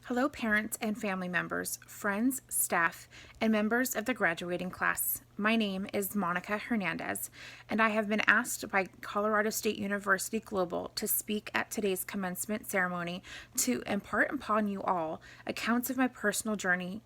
Hello, parents and family members, friends, staff, and members of the graduating class. My name is Monica Hernandez, and I have been asked by Colorado State University Global to speak at today's commencement ceremony to impart upon you all accounts of my personal journey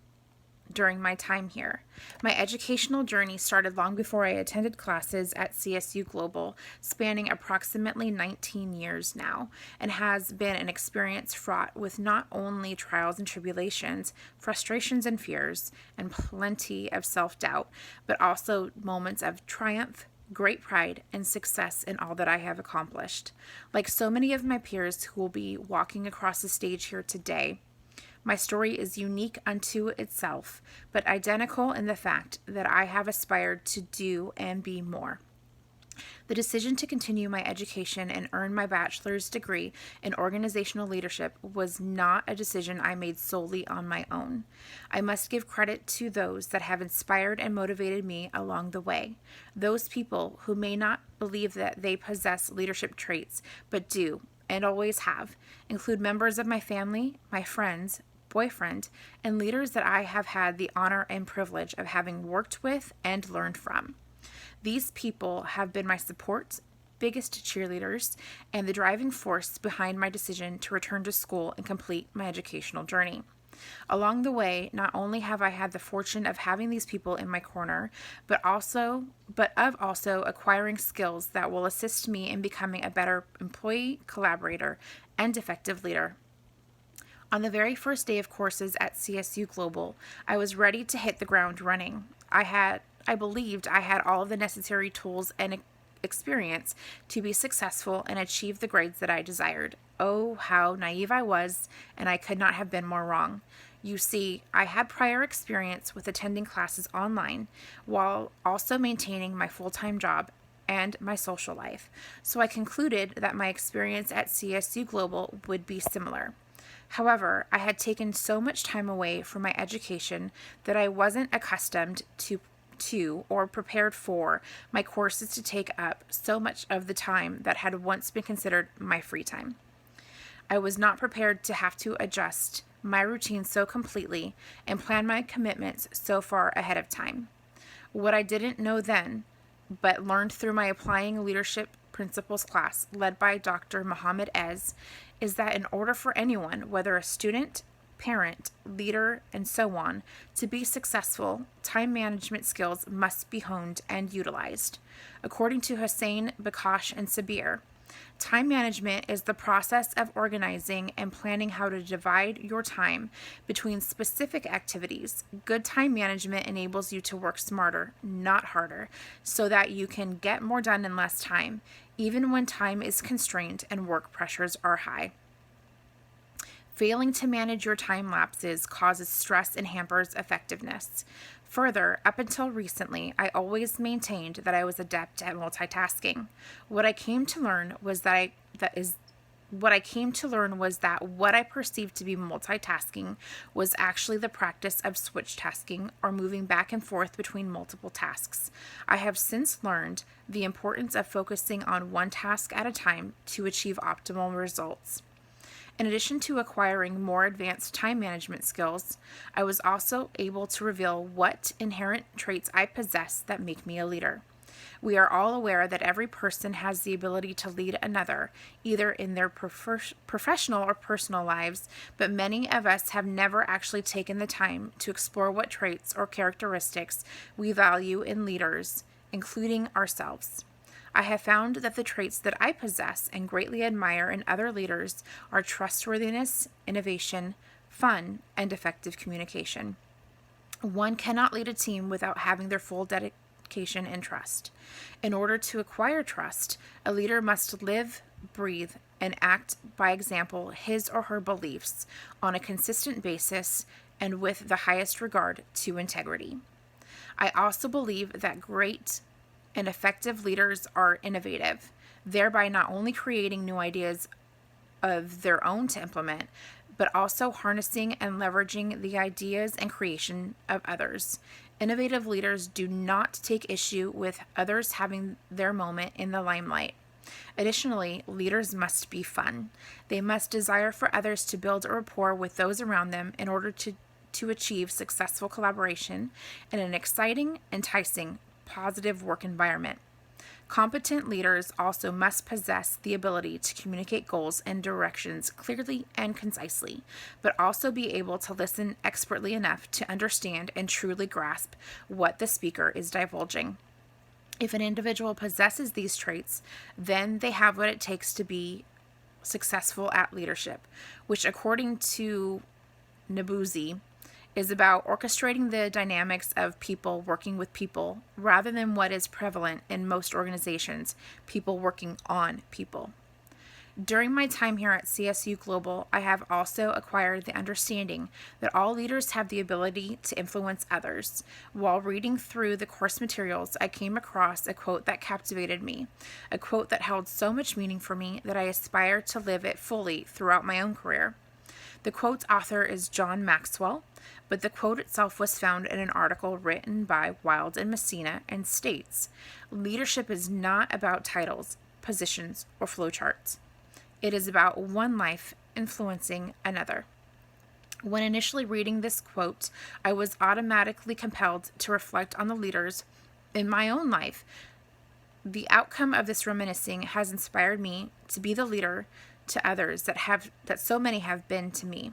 during my time here. My educational journey started long before I attended classes at CSU Global, spanning approximately 19 years now, and has been an experience fraught with not only trials and tribulations, frustrations and fears, and plenty of self doubt, but also moments of triumph, great pride, and success in all that I have accomplished. Like so many of my peers who will be walking across the stage here today, my story is unique unto itself, but identical in the fact that I have aspired to do and be more. The decision to continue my education and earn my bachelor's degree in organizational leadership was not a decision I made solely on my own. I must give credit to those that have inspired and motivated me along the way. Those people who may not believe that they possess leadership traits, but do, and always have, include members of my family, my friends, boyfriend, and leaders that I have had the honor and privilege of having worked with and learned from. These people have been my support, biggest cheerleaders, and the driving force behind my decision to return to school and complete my educational journey. Along the way, not only have I had the fortune of having these people in my corner, but of also acquiring skills that will assist me in becoming a better employee, collaborator, and effective leader. On the very first day of courses at CSU Global, I was ready to hit the ground running. I believed I had all of the necessary tools and experience to be successful and achieve the grades that I desired. Oh, how naive I was, and I could not have been more wrong. You see, I had prior experience with attending classes online while also maintaining my full-time job and my social life, so I concluded that my experience at CSU Global would be similar. However, I had taken so much time away from my education that I wasn't accustomed to or prepared for my courses to take up so much of the time that had once been considered my free time. I was not prepared to have to adjust my routine so completely and plan my commitments so far ahead of time. What I didn't know then, but learned through my Applying Leadership Principles class led by Dr. Mohammed Ez, is that in order for anyone, whether a student, parent, leader, and so on, to be successful, time management skills must be honed and utilized. According to Hussein, Bakash, and Sabir, time management is the process of organizing and planning how to divide your time between specific activities. Good time management enables you to work smarter, not harder, so that you can get more done in less time, even when time is constrained and work pressures are high. Failing to manage your time lapses causes stress and hampers effectiveness. Further, up until recently, I always maintained that I was adept at multitasking. What I came to learn was that what I perceived to be multitasking was actually the practice of switch tasking or moving back and forth between multiple tasks. I have since learned the importance of focusing on one task at a time to achieve optimal results. In addition to acquiring more advanced time management skills, I was also able to reveal what inherent traits I possess that make me a leader. We are all aware that every person has the ability to lead another, either in their professional or personal lives, but many of us have never actually taken the time to explore what traits or characteristics we value in leaders, including ourselves. I have found that the traits that I possess and greatly admire in other leaders are trustworthiness, innovation, fun, and effective communication. One cannot lead a team without having their full dedication and trust. In order to acquire trust, a leader must live, breathe, and act by example his or her beliefs on a consistent basis and with the highest regard to integrity. I also believe that great and effective leaders are innovative, thereby not only creating new ideas of their own to implement, but also harnessing and leveraging the ideas and creation of others. Innovative leaders do not take issue with others having their moment in the limelight. Additionally, leaders must be fun. They must desire for others to build a rapport with those around them in order to achieve successful collaboration in an exciting, enticing, positive work environment. Competent leaders also must possess the ability to communicate goals and directions clearly and concisely, but also be able to listen expertly enough to understand and truly grasp what the speaker is divulging. If an individual possesses these traits, then they have what it takes to be successful at leadership, which, according to Nabuzzi, is about orchestrating the dynamics of people working with people rather than what is prevalent in most organizations, people working on people. During my time here at CSU Global, I have also acquired the understanding that all leaders have the ability to influence others. While reading through the course materials, I came across a quote that captivated me, a quote that held so much meaning for me that I aspire to live it fully throughout my own career. The quote's author is John Maxwell, but the quote itself was found in an article written by Wild and Messina and states, "Leadership is not about titles, positions, or flowcharts. It is about one life influencing another." When initially reading this quote, I was automatically compelled to reflect on the leaders in my own life. The outcome of this reminiscing has inspired me to be the leader to others that so many have been to me.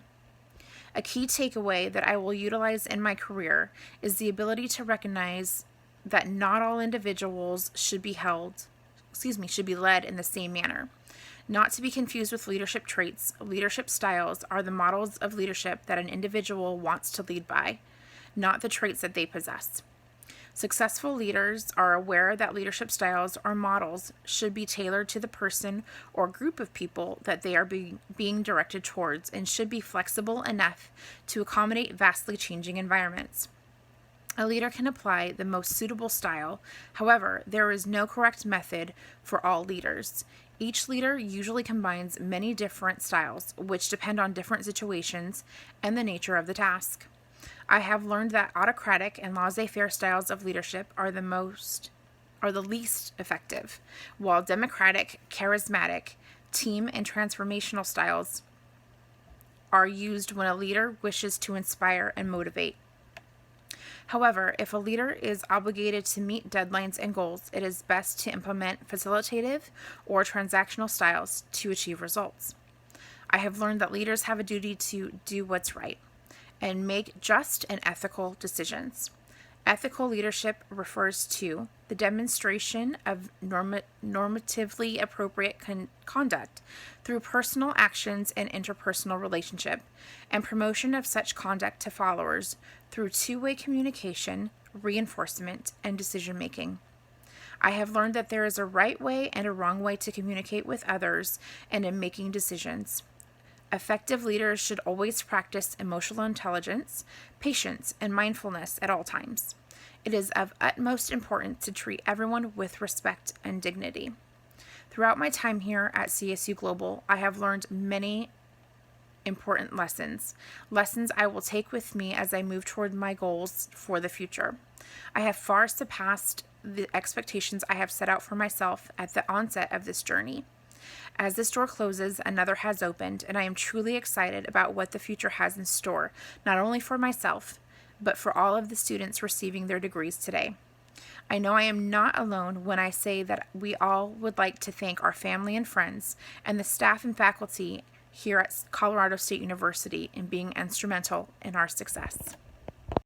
A key takeaway that I will utilize in my career is the ability to recognize that not all individuals should be led in the same manner. Not to be confused with leadership traits, leadership styles are the models of leadership that an individual wants to lead by, not the traits that they possess. Successful leaders are aware that leadership styles or models should be tailored to the person or group of people that they are being directed towards and should be flexible enough to accommodate vastly changing environments. A leader can apply the most suitable style. However, there is no correct method for all leaders. Each leader usually combines many different styles, which depend on different situations and the nature of the task. I have learned that autocratic and laissez-faire styles of leadership are the least effective, while democratic, charismatic, team, and transformational styles are used when a leader wishes to inspire and motivate. However, if a leader is obligated to meet deadlines and goals, it is best to implement facilitative or transactional styles to achieve results. I have learned that leaders have a duty to do what's right and make just and ethical decisions. Ethical leadership refers to the demonstration of normatively appropriate conduct through personal actions and interpersonal relationship, and promotion of such conduct to followers through two-way communication, reinforcement, and decision-making. I have learned that there is a right way and a wrong way to communicate with others and in making decisions. Effective leaders should always practice emotional intelligence, patience, and mindfulness at all times. It is of utmost importance to treat everyone with respect and dignity. Throughout my time here at CSU Global, I have learned many important lessons I will take with me as I move toward my goals for the future. I have far surpassed the expectations I have set out for myself at the onset of this journey. As this door closes, another has opened, and I am truly excited about what the future has in store, not only for myself, but for all of the students receiving their degrees today. I know I am not alone when I say that we all would like to thank our family and friends and the staff and faculty here at Colorado State University in being instrumental in our success.